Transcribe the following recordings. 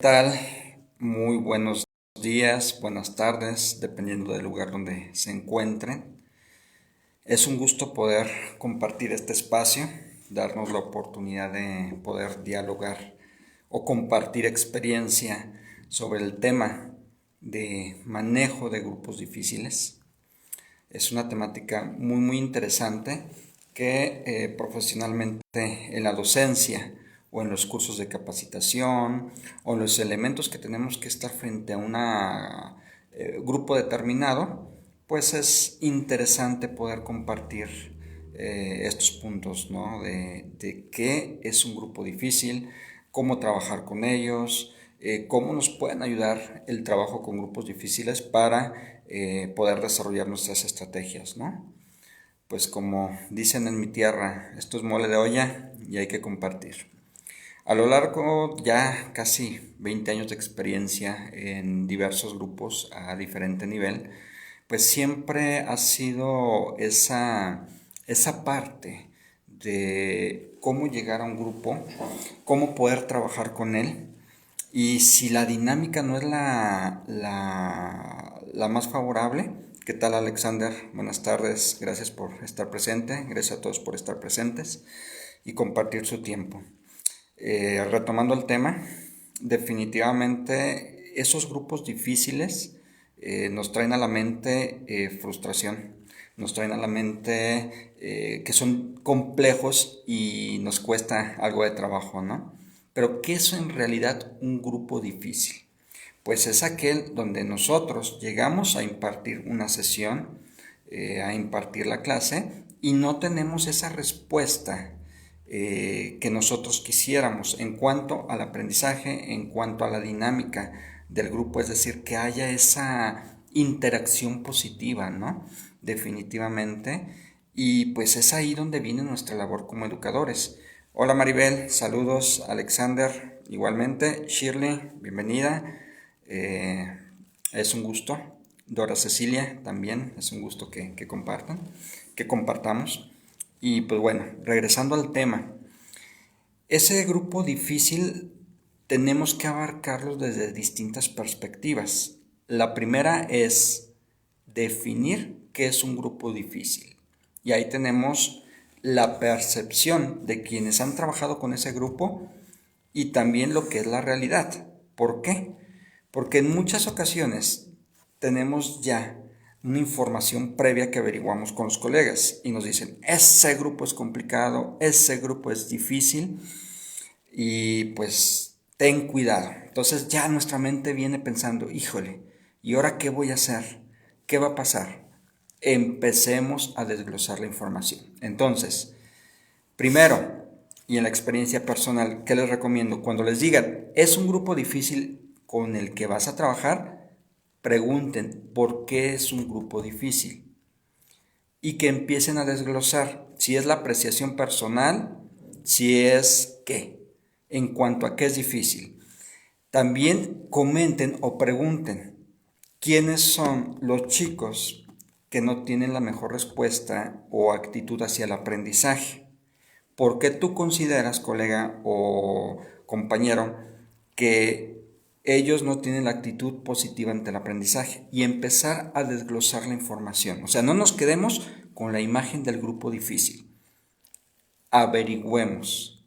Tal? Muy buenos días, buenas tardes, dependiendo del lugar donde se encuentren. Es un gusto poder compartir este espacio, darnos la oportunidad de poder dialogar o compartir experiencia sobre el tema de manejo de grupos difíciles. Es una temática muy interesante que profesionalmente en la docencia o en los cursos de capacitación o en los elementos que tenemos que estar frente a un grupo determinado, pues es interesante poder compartir estos puntos, ¿no? De qué es un grupo difícil, cómo trabajar con ellos, cómo nos pueden ayudar el trabajo con grupos difíciles para poder desarrollar nuestras estrategias, ¿no? Pues como dicen en mi tierra, esto es mole de olla y hay que compartir. A lo largo ya casi 20 años de experiencia en diversos grupos a diferente nivel, pues siempre ha sido esa parte de cómo llegar a un grupo, cómo poder trabajar con él y si la dinámica no es la más favorable. ¿Qué tal, Alexander? Buenas tardes, gracias por estar presente, gracias a todos por estar presentes y compartir su tiempo. Retomando el tema, definitivamente esos grupos difíciles nos traen a la mente frustración, nos traen a la mente que son complejos y nos cuesta algo de trabajo, ¿no? Pero ¿qué es en realidad un grupo difícil? Pues es aquel donde nosotros llegamos a impartir una sesión, a impartir la clase y no tenemos esa respuesta que nosotros quisiéramos en cuanto al aprendizaje, en cuanto a la dinámica del grupo, es decir, que haya esa interacción positiva, ¿no? Definitivamente. Y pues es ahí donde viene nuestra labor como educadores. Hola Maribel, saludos Alexander, igualmente Shirley, bienvenida. Eh, es un gusto. Dora Cecilia también, es un gusto que compartan, que compartamos. Y pues bueno, regresando al tema, ese grupo difícil tenemos que abarcarlo desde distintas perspectivas. La primera es definir qué es un grupo difícil. Y ahí tenemos la percepción de quienes han trabajado con ese grupo y también lo que es la realidad. ¿Por qué? Porque en muchas ocasiones tenemos ya una información previa que averiguamos con los colegas y nos dicen, ese grupo es complicado, ese grupo es difícil y pues ten cuidado. Entonces ya nuestra mente viene pensando, híjole, ¿y ahora qué voy a hacer? ¿Qué va a pasar? Empecemos a desglosar la información. Entonces, primero, y en la experiencia personal, ¿qué les recomiendo? Cuando les digan, es un grupo difícil con el que vas a trabajar, pregunten, ¿por qué es un grupo difícil? Y que empiecen a desglosar si es la apreciación personal, si es qué, en cuanto a qué es difícil. También comenten o pregunten quiénes son los chicos que no tienen la mejor respuesta o actitud hacia el aprendizaje. ¿Por qué tú consideras, colega o compañero, que ellos no tienen la actitud positiva ante el aprendizaje? Y empezar a desglosar la información. O sea, no nos quedemos con la imagen del grupo difícil. Averigüemos.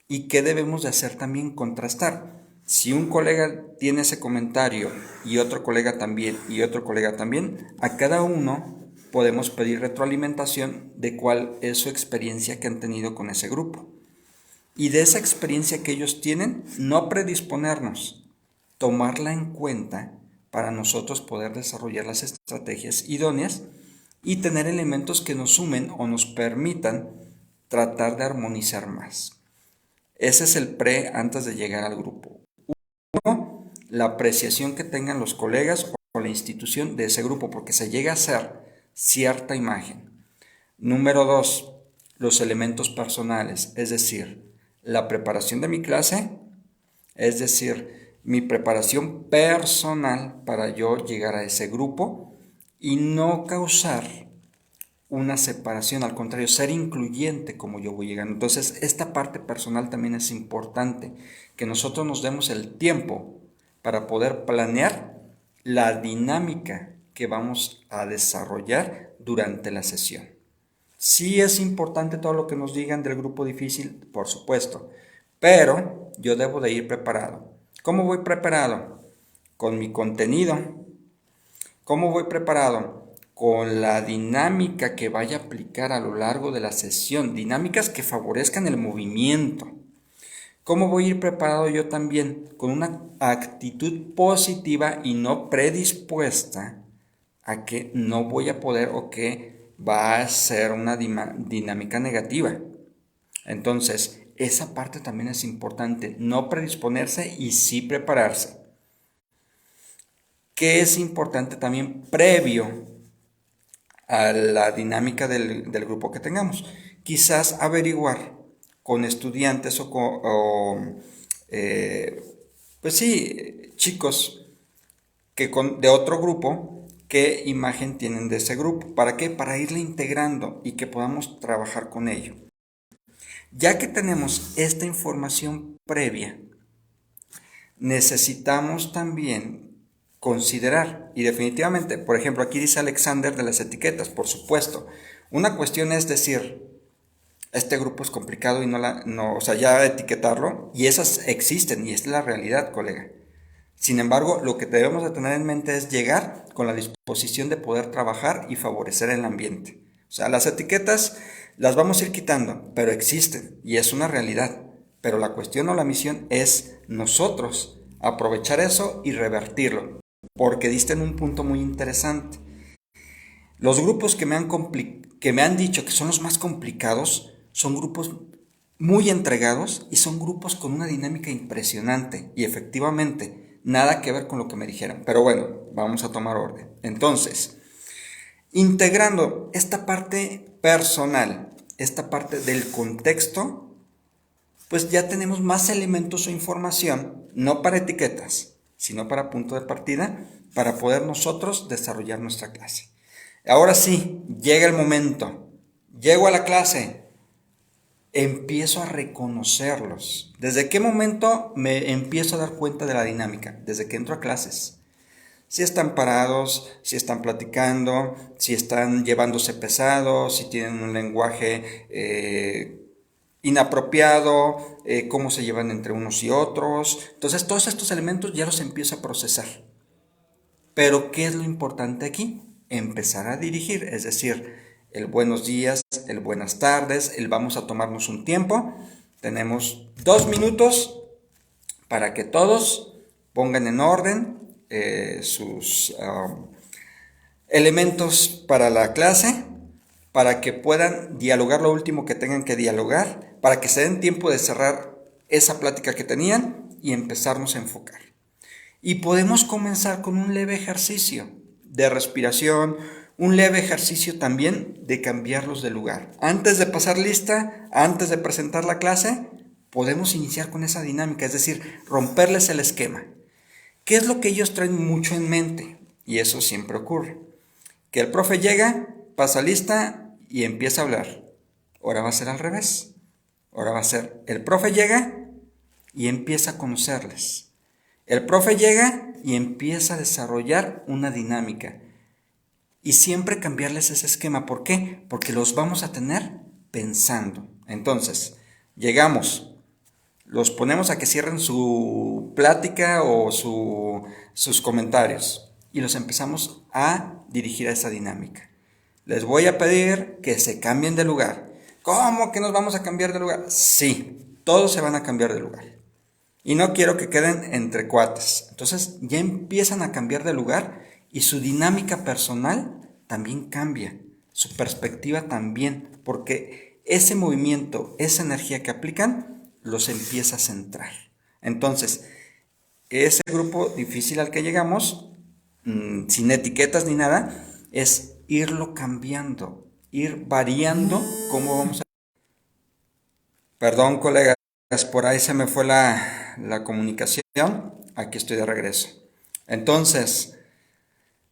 ¿Y qué debemos de hacer también? Contrastar. Si un colega tiene ese comentario y otro colega también y otro colega también, a cada uno podemos pedir retroalimentación de cuál es su experiencia que han tenido con ese grupo. Y de esa experiencia que ellos tienen, no predisponernos, tomarla en cuenta para nosotros poder desarrollar las estrategias idóneas y tener elementos que nos sumen o nos permitan tratar de armonizar más. Ese es el pre antes de llegar al grupo. Uno, la apreciación que tengan los colegas o la institución de ese grupo, porque se llega a hacer cierta imagen. Número dos, los elementos personales, es decir, la preparación de mi clase, es decir, mi preparación personal para yo llegar a ese grupo y no causar una separación, al contrario, ser incluyente como yo voy llegando. Entonces, esta parte personal también es importante, que nosotros nos demos el tiempo para poder planear la dinámica que vamos a desarrollar durante la sesión. Sí es importante todo lo que nos digan del grupo difícil, por supuesto, pero yo debo de ir preparado. ¿Cómo voy preparado? Con mi contenido. ¿Cómo voy preparado? Con la dinámica que vaya a aplicar a lo largo de la sesión, dinámicas que favorezcan el movimiento. ¿Cómo voy a ir preparado yo también? Con una actitud positiva y no predispuesta a que no voy a poder o que va a ser una dinámica negativa. Entonces, esa parte también es importante, no predisponerse y sí prepararse. ¿Qué es importante también previo a la dinámica del grupo que tengamos? Quizás averiguar con estudiantes pues sí, chicos de otro grupo, qué imagen tienen de ese grupo. ¿Para qué? Para irle integrando y que podamos trabajar con ello. Ya que tenemos esta información previa, necesitamos también considerar, y definitivamente, por ejemplo, aquí dice Alexander de las etiquetas, por supuesto. Una cuestión es decir, este grupo es complicado y o sea, ya etiquetarlo, y esas existen, y es la realidad, colega. Sin embargo, lo que debemos de tener en mente es llegar con la disposición de poder trabajar y favorecer el ambiente. O sea, las etiquetas las vamos a ir quitando, pero existen y es una realidad. Pero la cuestión o la misión es nosotros aprovechar eso y revertirlo, porque diste en un punto muy interesante. Los grupos que me han dicho que son los más complicados son grupos muy entregados y son grupos con una dinámica impresionante y efectivamente nada que ver con lo que me dijeron. Pero bueno, vamos a tomar orden. Entonces, integrando esta parte personal, esta parte del contexto, pues ya tenemos más elementos o información, no para etiquetas, sino para punto de partida, para poder nosotros desarrollar nuestra clase. Ahora sí, llega el momento. Llego a la clase, empiezo a reconocerlos. ¿Desde qué momento me empiezo a dar cuenta de la dinámica? Desde que entro a clases. Si están parados, si están platicando, si están llevándose pesados, si tienen un lenguaje inapropiado, cómo se llevan entre unos y otros. Entonces todos estos elementos ya los empiezo a procesar. Pero ¿qué es lo importante aquí? Empezar a dirigir, es decir, el buenos días, el buenas tardes, el vamos a tomarnos un tiempo. Tenemos 2 minutos para que todos pongan en orden sus elementos para la clase, para que puedan dialogar lo último que tengan que dialogar, para que se den tiempo de cerrar esa plática que tenían y empezarnos a enfocar. Y podemos comenzar con un leve ejercicio de respiración, un leve ejercicio también de cambiarlos de lugar. Antes de pasar lista, antes de presentar la clase, podemos iniciar con esa dinámica, es decir, romperles el esquema. ¿Qué es lo que ellos traen mucho en mente? Y eso siempre ocurre. Que el profe llega, pasa lista y empieza a hablar. Ahora va a ser al revés. Ahora va a ser, el profe llega y empieza a conocerles. El profe llega y empieza a desarrollar una dinámica. Y siempre cambiarles ese esquema. ¿Por qué? Porque los vamos a tener pensando. Entonces, llegamos, los ponemos a que cierren su plática o sus comentarios y los empezamos a dirigir a esa dinámica. Les voy a pedir que se cambien de lugar. ¿Cómo que nos vamos a cambiar de lugar? Sí, todos se van a cambiar de lugar. Y no quiero que queden entre cuates. Entonces ya empiezan a cambiar de lugar y su dinámica personal también cambia. Su perspectiva también. Porque ese movimiento, esa energía que aplican, los empieza a centrar. Entonces, ese grupo difícil al que llegamos, sin etiquetas ni nada, es irlo cambiando, ir variando cómo vamos a... Perdón, colegas, por ahí se me fue la comunicación. Aquí estoy de regreso. Entonces,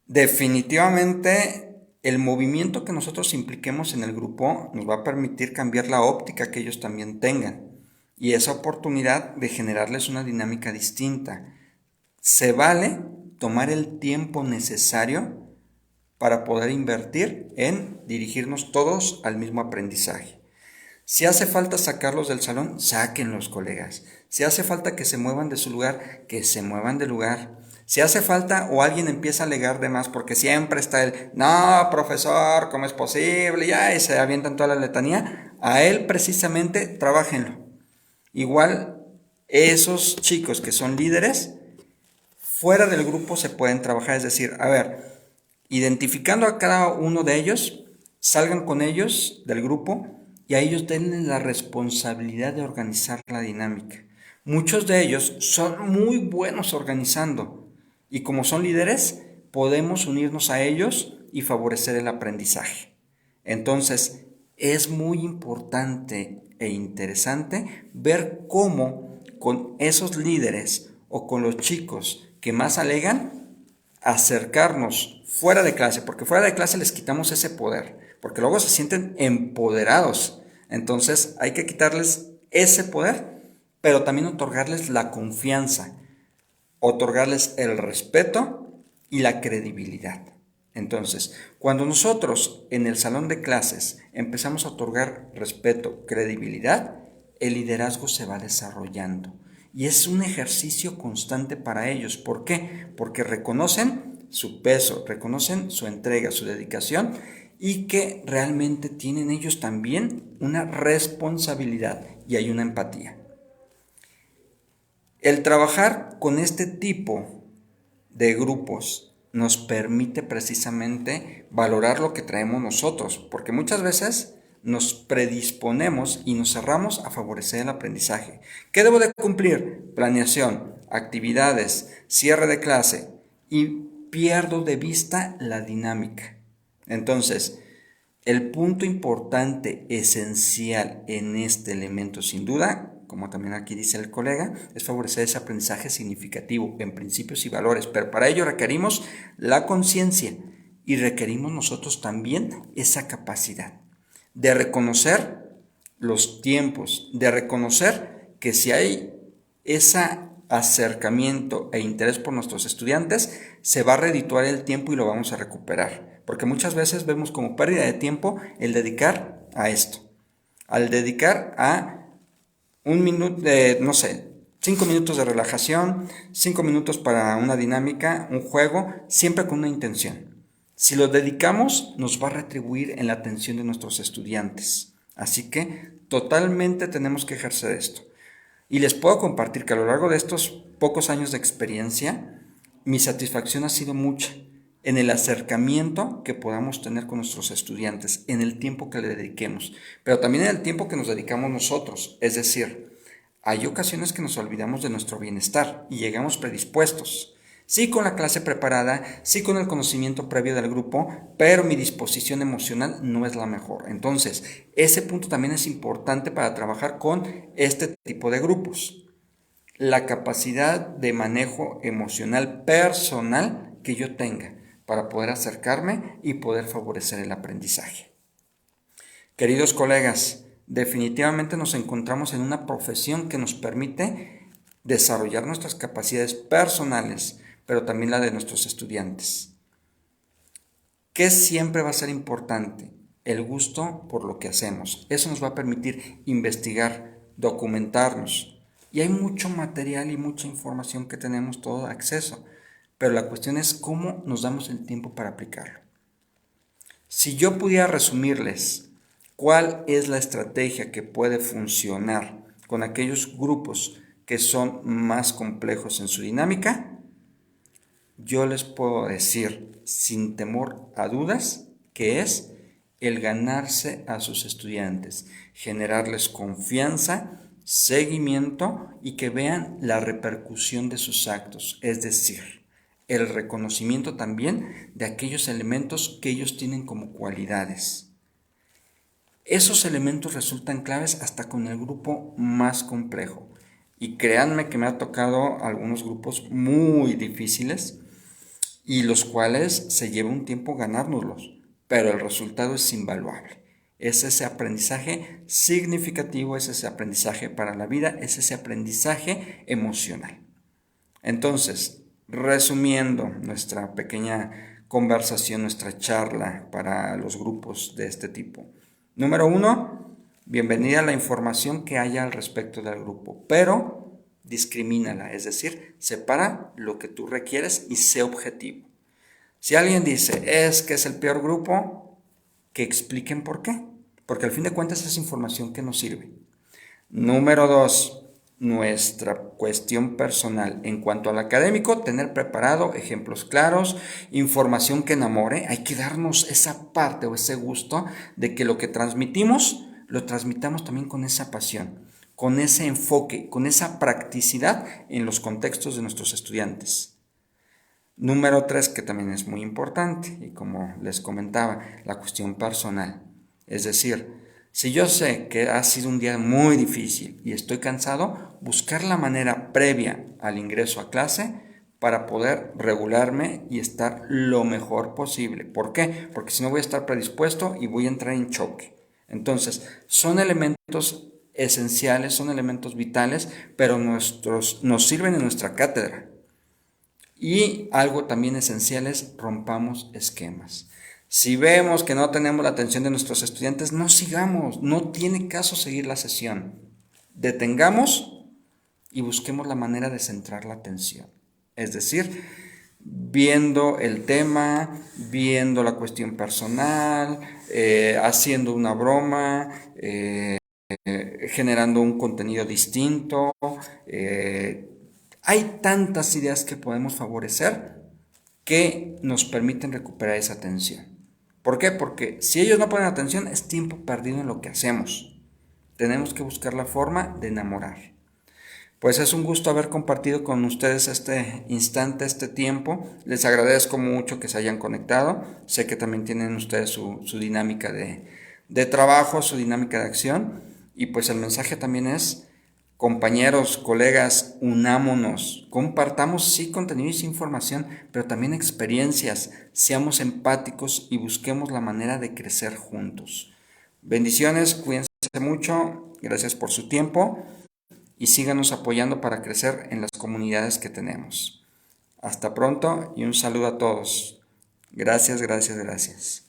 definitivamente el movimiento que nosotros impliquemos en el grupo nos va a permitir cambiar la óptica que ellos también tengan y esa oportunidad de generarles una dinámica distinta. Se vale tomar el tiempo necesario para poder invertir en dirigirnos todos al mismo aprendizaje. Si hace falta sacarlos del salón, sáquenlos, colegas. Si hace falta que se muevan de su lugar, que se muevan de lugar. Si hace falta o alguien empieza a alegar de más, porque siempre está el, no, profesor, ¿cómo es posible? Ya, y se avientan toda la letanía. A él precisamente, trabájenlo. Igual, esos chicos que son líderes, fuera del grupo se pueden trabajar. Es decir, a ver, identificando a cada uno de ellos, salgan con ellos del grupo y a ellos denle la responsabilidad de organizar la dinámica. Muchos de ellos son muy buenos organizando y como son líderes, podemos unirnos a ellos y favorecer el aprendizaje. Entonces, es muy importante e interesante ver cómo con esos líderes o con los chicos que más alegan, acercarnos fuera de clase, porque fuera de clase les quitamos ese poder, porque luego se sienten empoderados. Entonces hay que quitarles ese poder, pero también otorgarles la confianza, otorgarles el respeto y la credibilidad. Entonces, cuando nosotros en el salón de clases empezamos a otorgar respeto, credibilidad, el liderazgo se va desarrollando. Y es un ejercicio constante para ellos. ¿Por qué? Porque reconocen su peso, reconocen su entrega, su dedicación y que realmente tienen ellos también una responsabilidad y hay una empatía. El trabajar con este tipo de grupos nos permite precisamente valorar lo que traemos nosotros, porque muchas veces nos predisponemos y nos cerramos a favorecer el aprendizaje. ¿Qué debo de cumplir? Planeación, actividades, cierre de clase y pierdo de vista la dinámica. Entonces, el punto importante, esencial en este elemento, sin duda, como también aquí dice el colega, es favorecer ese aprendizaje significativo en principios y valores, pero para ello requerimos la conciencia y requerimos nosotros también esa capacidad de reconocer los tiempos, de reconocer que si hay ese acercamiento e interés por nuestros estudiantes, se va a redituar el tiempo y lo vamos a recuperar. Porque muchas veces vemos como pérdida de tiempo el dedicar a esto, al dedicar a un minuto, no sé, 5 minutos de relajación, 5 minutos para una dinámica, un juego, siempre con una intención. Si lo dedicamos, nos va a retribuir en la atención de nuestros estudiantes. Así que totalmente tenemos que ejercer esto. Y les puedo compartir que a lo largo de estos pocos años de experiencia, mi satisfacción ha sido mucha en el acercamiento que podamos tener con nuestros estudiantes, en el tiempo que le dediquemos, pero también en el tiempo que nos dedicamos nosotros. Es decir, hay ocasiones que nos olvidamos de nuestro bienestar y llegamos predispuestos. Sí con la clase preparada, sí con el conocimiento previo del grupo, pero mi disposición emocional no es la mejor. Entonces, ese punto también es importante para trabajar con este tipo de grupos. La capacidad de manejo emocional personal que yo tenga para poder acercarme y poder favorecer el aprendizaje. Queridos colegas, definitivamente nos encontramos en una profesión que nos permite desarrollar nuestras capacidades personales, pero también la de nuestros estudiantes. ¿Qué siempre va a ser importante? El gusto por lo que hacemos. Eso nos va a permitir investigar, documentarnos. Y hay mucho material y mucha información que tenemos todo acceso, pero la cuestión es cómo nos damos el tiempo para aplicarlo. Si yo pudiera resumirles cuál es la estrategia que puede funcionar con aquellos grupos que son más complejos en su dinámica, yo les puedo decir sin temor a dudas que es el ganarse a sus estudiantes, generarles confianza, seguimiento y que vean la repercusión de sus actos, es decir, el reconocimiento también de aquellos elementos que ellos tienen como cualidades. Esos elementos resultan claves hasta con el grupo más complejo. Y créanme que me ha tocado algunos grupos muy difíciles y los cuales se lleva un tiempo ganárnoslos. pero el resultado es invaluable. Es ese aprendizaje significativo, es ese aprendizaje para la vida, es ese aprendizaje emocional. Entonces, resumiendo nuestra pequeña conversación, nuestra charla para los grupos de este tipo. Número 1, bienvenida a la información que haya al respecto del grupo, pero discrimínala, es decir, separa lo que tú requieres y sé objetivo. Si alguien dice, es que es el peor grupo, que expliquen por qué, porque al fin de cuentas es información que nos sirve. Número 2, nuestra cuestión personal. En cuanto al académico, tener preparado ejemplos claros, información que enamore. Hay que darnos esa parte o ese gusto de que lo que transmitimos, lo transmitamos también con esa pasión, con ese enfoque, con esa practicidad en los contextos de nuestros estudiantes. Número 3, que también es muy importante, y como les comentaba, la cuestión personal. Es decir, si yo sé que ha sido un día muy difícil y estoy cansado, buscar la manera previa al ingreso a clase para poder regularme y estar lo mejor posible. ¿Por qué? Porque si no voy a estar predispuesto y voy a entrar en choque. Entonces, son elementos esenciales, son elementos vitales, pero nos sirven en nuestra cátedra. Y algo también esencial es rompamos esquemas. Si vemos que no tenemos la atención de nuestros estudiantes, no sigamos, no tiene caso seguir la sesión. Detengamos y busquemos la manera de centrar la atención. Es decir, viendo el tema, viendo la cuestión personal, haciendo una broma, generando un contenido distinto. Hay tantas ideas que podemos favorecer que nos permiten recuperar esa atención. ¿Por qué? Porque si ellos no ponen atención es tiempo perdido en lo que hacemos. Tenemos que buscar la forma de enamorar. Pues es un gusto haber compartido con ustedes este instante, este tiempo. Les agradezco mucho que se hayan conectado. Sé que también tienen ustedes su dinámica de trabajo, su dinámica de acción. Y pues el mensaje también es, compañeros, colegas, unámonos, compartamos sí contenido y información, pero también experiencias, seamos empáticos y busquemos la manera de crecer juntos. Bendiciones, cuídense mucho, gracias por su tiempo y síganos apoyando para crecer en las comunidades que tenemos. Hasta pronto y un saludo a todos. Gracias, gracias, gracias.